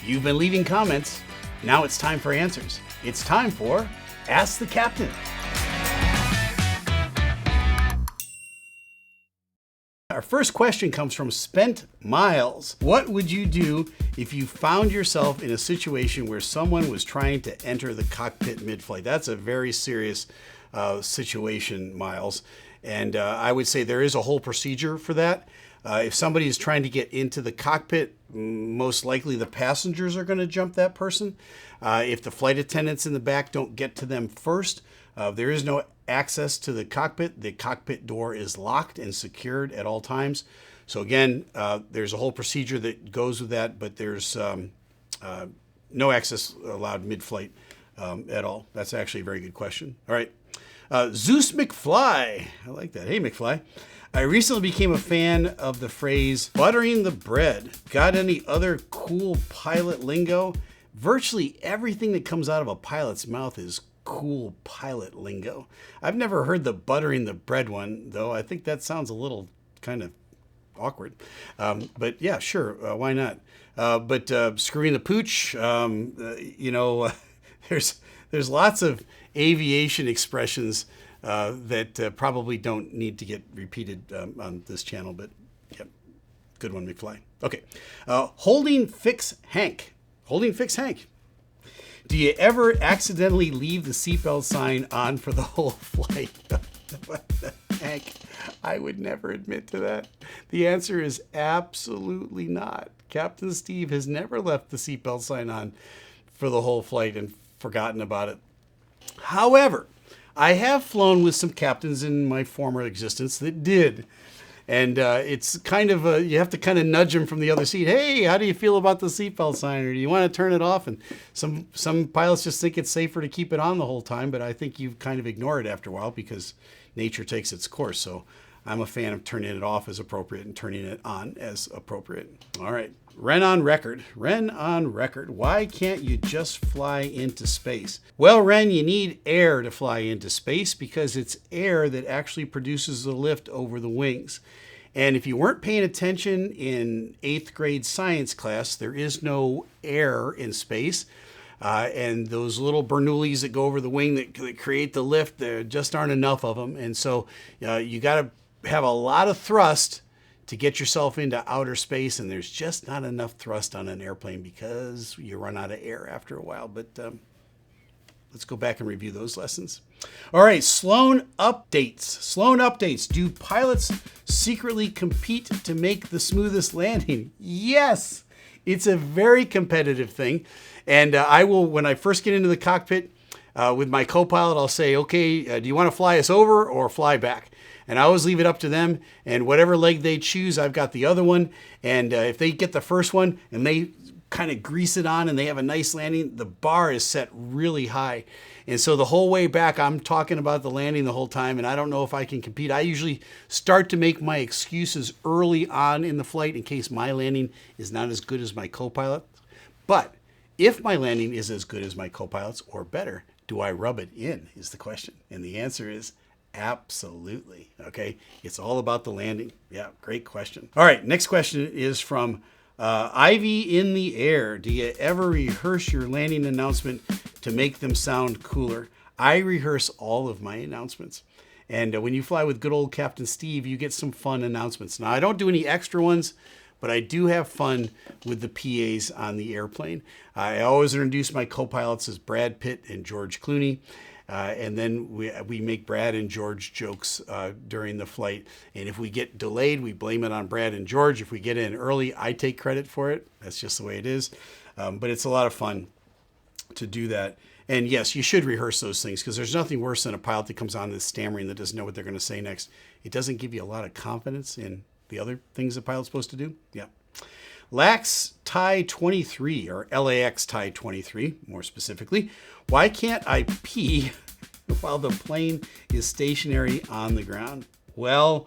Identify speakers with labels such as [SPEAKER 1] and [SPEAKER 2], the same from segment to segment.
[SPEAKER 1] You've been leaving comments. Now it's time for answers. It's time for Ask the Captain. Our first question comes from Spent Miles. What would you do if you found yourself in a situation where someone was trying to enter the cockpit mid-flight? That's a very serious situation, Miles. And I would say there is a whole procedure for that. If somebody is trying to get into the cockpit, most likely the passengers are going to jump that person. If the flight attendants in the back don't get to them first, there is no access to the cockpit. The cockpit door is locked and secured at all times. So again, there's a whole procedure that goes with that, but there's no access allowed mid-flight at all. That's actually a very good question. All right. Zeus McFly. I like that. Hey, McFly. I recently became a fan of the phrase buttering the bread. Got any other cool pilot lingo? Virtually everything that comes out of a pilot's mouth is cool pilot lingo. I've never heard the buttering the bread one, though. I think that sounds a little kind of awkward. But yeah, sure. Why not? But screwing the pooch, there's lots of aviation expressions that probably don't need to get repeated on this channel, but yep, good one, McFly. Okay, holding fix Hank. Holding fix Hank. Do you ever accidentally leave the seatbelt sign on for the whole flight? Hank, I would never admit to that. The answer is absolutely not. Captain Steeeve has never left the seatbelt sign on for the whole flight and forgotten about it. However, I have flown with some captains in my former existence that did. And it's kind of you have to kind of nudge them from the other seat. Hey, how do you feel about the seatbelt sign? Or do you want to turn it off? And some pilots just think it's safer to keep it on the whole time. But I think you kind of ignore it after a while because nature takes its course. So I'm a fan of turning it off as appropriate and turning it on as appropriate. All right. Ren on record. Why can't you just fly into space? Well, Ren, you need air to fly into space because it's air that actually produces the lift over the wings. And if you weren't paying attention in 8th grade science class, there is no air in space. And those little Bernoullis that go over the wing that create the lift, there just aren't enough of them. And so you got to have a lot of thrust to get yourself into outer space, and there's just not enough thrust on an airplane because you run out of air after a while. But let's go back and review those lessons. All right, Sloan updates. Do pilots secretly compete to make the smoothest landing? Yes, it's a very competitive thing. And I will, when I first get into the cockpit with my co-pilot, I'll say, okay, do you want to fly us over or fly back? And I always leave it up to them, and whatever leg they choose, I've got the other one. And if they get the first one and they kind of grease it on and they have a nice landing, the bar is set really high. And so the whole way back, I'm talking about the landing the whole time, and I don't know if I can compete. I usually start to make my excuses early on in the flight in case my landing is not as good as my co-pilot. But if my landing is as good as my co-pilot's or better, do I rub it in is the question. And the answer is absolutely. Okay. It's all about the landing. Yeah. Great question. All right. Next question is from Ivy in the Air. Do you ever rehearse your landing announcement to make them sound cooler? I rehearse all of my announcements. And when you fly with good old Captain Steeeve, you get some fun announcements. Now, I don't do any extra ones, but I do have fun with the PAs on the airplane. I always introduce my co-pilots as Brad Pitt and George Clooney. And then we make Brad and George jokes during the flight. And if we get delayed, we blame it on Brad and George. If we get in early, I take credit for it. That's just the way it is. But it's a lot of fun to do that. And yes, you should rehearse those things because there's nothing worse than a pilot that comes on that's stammering that doesn't know what they're going to say next. It doesn't give you a lot of confidence in the other things the pilot's supposed to do. Yeah. LAX TIE 23, or LAX TIE 23, more specifically. Why can't I pee while the plane is stationary on the ground? Well,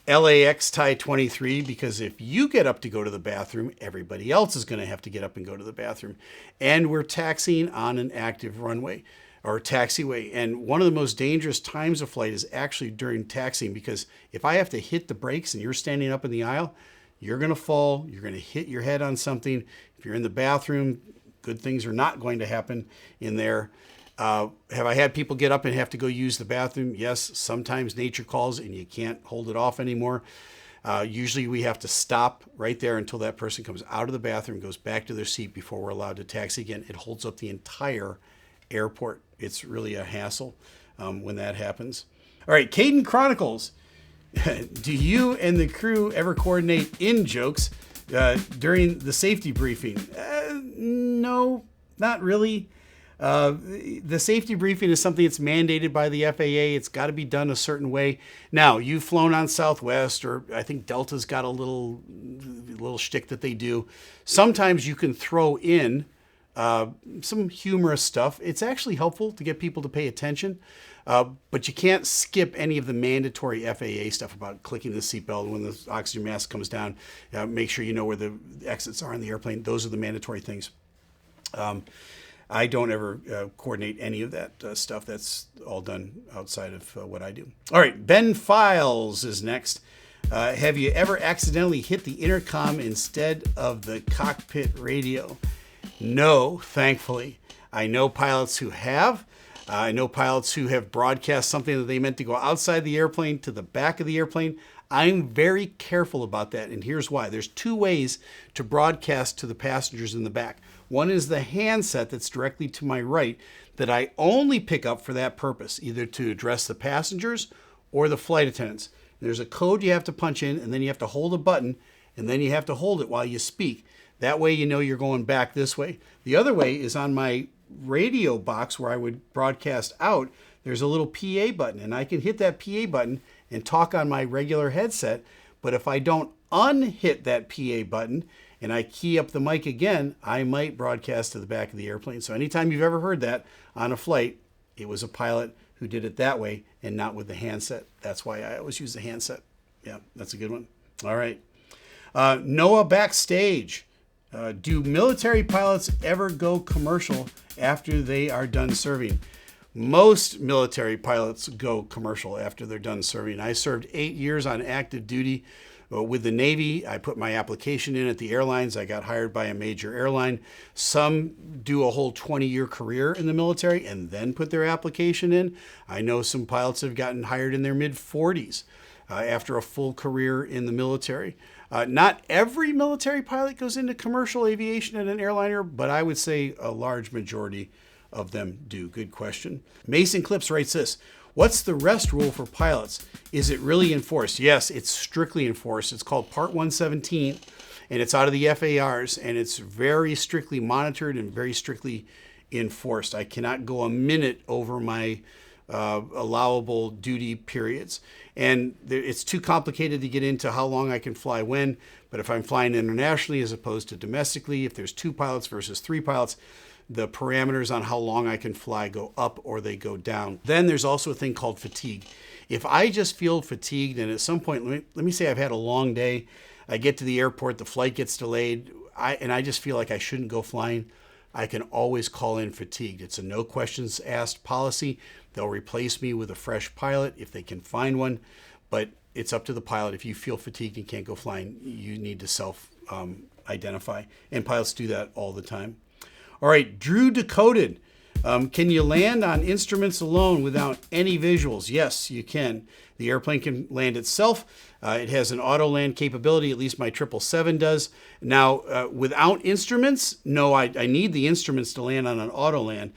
[SPEAKER 1] LAX TIE 23, because if you get up to go to the bathroom, everybody else is going to have to get up and go to the bathroom. And we're taxiing on an active runway or taxiway. And one of the most dangerous times of flight is actually during taxiing, because if I have to hit the brakes and you're standing up in the aisle, you're going to fall. You're going to hit your head on something. If you're in the bathroom, good things are not going to happen in there. Have I had people get up and have to go use the bathroom? Yes, sometimes nature calls and you can't hold it off anymore. Usually we have to stop right there until that person comes out of the bathroom, goes back to their seat before we're allowed to taxi again. It holds up the entire airport. It's really a hassle when that happens. All right, Caden Chronicles. Do you and the crew ever coordinate in-jokes during the safety briefing? No, not really. The safety briefing is something that's mandated by the FAA. It's got to be done a certain way. Now, you've flown on Southwest, or I think Delta's got a little shtick that they do. Sometimes you can throw in some humorous stuff. It's actually helpful to get people to pay attention, but you can't skip any of the mandatory FAA stuff about clicking the seatbelt when the oxygen mask comes down. Make sure you know where the exits are in the airplane. Those are the mandatory things. I don't ever coordinate any of that stuff. That's all done outside of what I do. All right, Ben Files is next. Have you ever accidentally hit the intercom instead of the cockpit radio? No, thankfully. I know pilots who have. I know pilots who have broadcast something that they meant to go outside the airplane to the back of the airplane. I'm very careful about that, and here's why. There's two ways to broadcast to the passengers in the back. One is the handset that's directly to my right that I only pick up for that purpose, either to address the passengers or the flight attendants. There's a code you have to punch in, and then you have to hold a button, and then you have to hold it while you speak. That way you know you're going back this way. The other way is on my radio box where I would broadcast out. There's a little PA button, and I can hit that PA button and talk on my regular headset. But if I don't unhit that PA button and I key up the mic again, I might broadcast to the back of the airplane. So anytime you've ever heard that on a flight, it was a pilot who did it that way and not with the handset. That's why I always use the handset. Yeah, that's a good one. All right. Noah backstage. Do military pilots ever go commercial after they are done serving? Most military pilots go commercial after they're done serving. I served 8 years on active duty with the Navy. I put my application in at the airlines. I got hired by a major airline. Some do a whole 20-year career in the military and then put their application in. I know some pilots have gotten hired in their mid-40s after a full career in the military. Not every military pilot goes into commercial aviation at an airliner, but I would say a large majority of them do. Good question. Mason Clips writes this. What's the rest rule for pilots? Is it really enforced? Yes, it's strictly enforced. It's called Part 117, and it's out of the FARs, and it's very strictly monitored and very strictly enforced. I cannot go a minute over my allowable duty periods. And it's too complicated to get into how long I can fly when, but if I'm flying internationally as opposed to domestically, if there's 2 pilots versus 3 pilots, the parameters on how long I can fly go up or they go down. Then there's also a thing called fatigue. If I just feel fatigued, and at some point, let me say I've had a long day, I get to the airport, the flight gets delayed, and I just feel like I shouldn't go flying, I can always call in fatigued. It's a no questions asked policy. They'll replace me with a fresh pilot if they can find one, but it's up to the pilot. If you feel fatigued and can't go flying, you need to self-identify, and pilots do that all the time. All right, Drew Decoded. Can you land on instruments alone without any visuals? Yes, you can. The airplane can land itself. It has an auto land capability, at least my 777 does. Now, without instruments, no, I need the instruments to land on an auto land.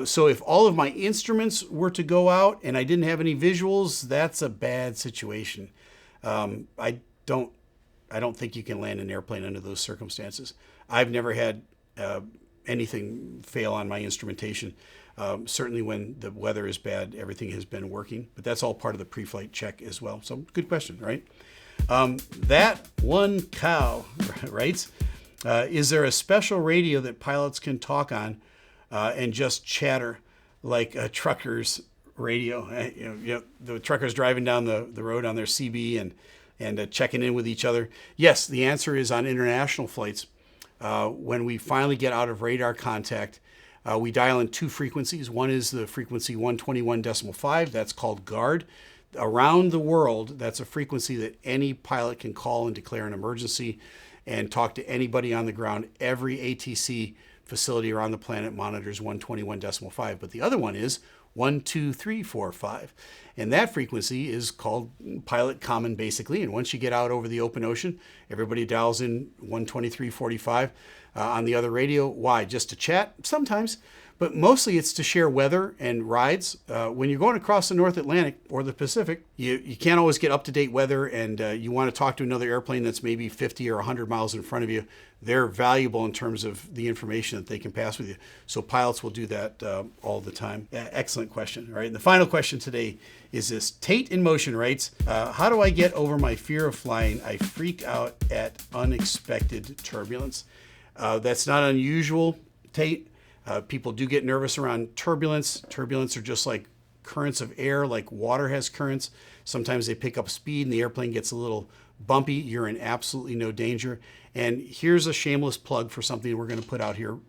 [SPEAKER 1] So if all of my instruments were to go out and I didn't have any visuals, that's a bad situation. I don't think you can land an airplane under those circumstances. I've never had anything fail on my instrumentation. Certainly when the weather is bad, everything has been working, but that's all part of the pre-flight check as well. So good question, right? That one cow writes, is there a special radio that pilots can talk on and just chatter like a trucker's radio? The truckers driving down the road on their CB and checking in with each other. Yes, the answer is on international flights. When we finally get out of radar contact, we dial in 2 frequencies. One is the frequency 121.5. That's called guard. around the world, that's a frequency that any pilot can call and declare an emergency and talk to anybody on the ground. Every ATC facility around the planet monitors 121.5, but the other one is 12345. And that frequency is called pilot common, basically. And once you get out over the open ocean, everybody dials in 12345 on the other radio. Why? Just to chat? Sometimes. But mostly it's to share weather and rides. When you're going across the North Atlantic or the Pacific, you can't always get up-to-date weather, and you want to talk to another airplane that's maybe 50 or 100 miles in front of you. They're valuable in terms of the information that they can pass with you. So pilots will do that all the time. Yeah, excellent question. All right, and the final question today is this. Tate in Motion writes, how do I get over my fear of flying? I freak out at unexpected turbulence. That's not unusual, Tate. People do get nervous around turbulence. Turbulence are just like currents of air, like water has currents. Sometimes they pick up speed and the airplane gets a little bumpy. You're in absolutely no danger. And here's a shameless plug for something we're going to put out here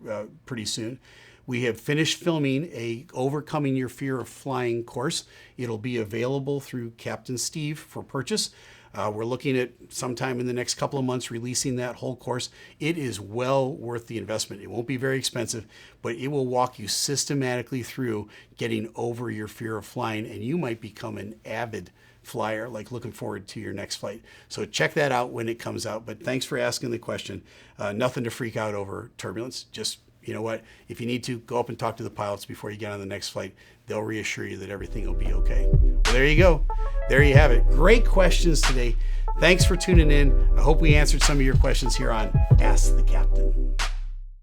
[SPEAKER 1] pretty soon. We have finished filming a Overcoming Your Fear of Flying course. It'll be available through Captain Steeeve for purchase. We're looking at sometime in the next couple of months releasing that whole course. It is well worth the investment. It won't be very expensive, but it will walk you systematically through getting over your fear of flying, and you might become an avid flyer, like looking forward to your next flight. So check that out when it comes out. But thanks for asking the question. Nothing to freak out over turbulence. Just, you know what, if you need to, go up and talk to the pilots before you get on the next flight. They'll reassure you that everything will be okay. Well, there you go. There you have it. Great questions today. Thanks for tuning in. I hope we answered some of your questions here on Ask the Captain.